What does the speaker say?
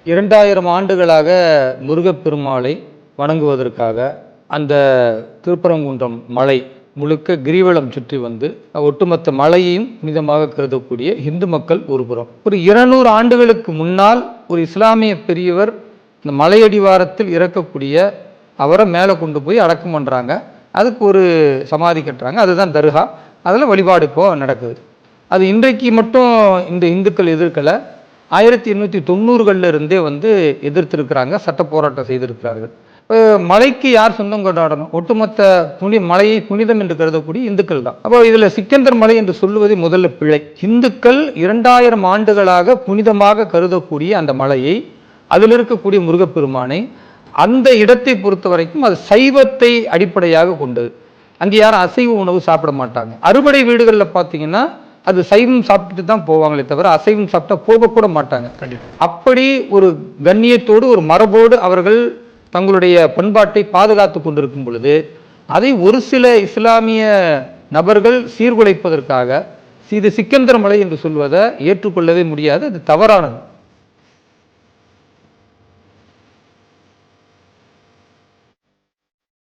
2000 ஆண்டுகளாக முருகப்பெருமாளை வணங்குவதற்காக அந்த திருப்பரங்குன்றம் மலை முழுக்க கிரிவலம் சுற்றி வந்து ஒட்டுமொத்த மலையையும் புனிதமாக கருதக்கூடிய இந்து மக்கள் ஒருபுறம். ஒரு 200 ஆண்டுகளுக்கு முன்னால் ஒரு இஸ்லாமிய பெரியவர் இந்த மலையடிவாரத்தில் இறக்கக்கூடிய அவரை மேலே கொண்டு போய் அடக்கம் பண்ணுறாங்க. அதுக்கு ஒரு சமாதி கட்டுறாங்க, அதுதான் தர்கா. அதில் வழிபாடு இப்போ நடக்குது. அது இன்றைக்கு மட்டும் இந்த இந்துக்கள் எதிர்க்கலை, 1890களில் இருந்தே வந்து எதிர்த்திருக்கிறாங்க, சட்ட போராட்டம் செய்திருக்கிறார்கள். இப்போ மலைக்கு யார் சொந்தம் கொண்டாடணும்? ஒட்டுமொத்த மலையை புனிதம் என்று கருதக்கூடிய இந்துக்கள் தான். அப்போ இதில் சிக்கந்தர் மலை என்று சொல்லுவதை முதல்ல பிழை. இந்துக்கள் 2000 ஆண்டுகளாக புனிதமாக கருதக்கூடிய அந்த மலையை, அதில் இருக்கக்கூடிய முருகப்பெருமானை, அந்த இடத்தை பொறுத்த வரைக்கும் அது சைவத்தை அடிப்படையாக கொண்டது. அங்கே யாரும் அசைவ உணவு சாப்பிட மாட்டாங்க. அறுபடை வீடுகளில் பார்த்தீங்கன்னா அது சைவம் சாப்பிட்டு தான் போவாங்களே தவிர அசைவம் சாப்பிட்டா போகக்கூட மாட்டாங்க. அப்படி ஒரு கண்ணியத்தோடு ஒரு மரபோடு அவர்கள் தங்களுடைய பண்பாட்டை பாதுகாத்து கொண்டிருக்கும் பொழுது அதை ஒரு சில இஸ்லாமிய நபர்கள் சீர்குலைப்பதற்காக இது சிக்கந்தர் மலை என்று சொல்வதை ஏற்றுக்கொள்ளவே முடியாது. அது தவறானது.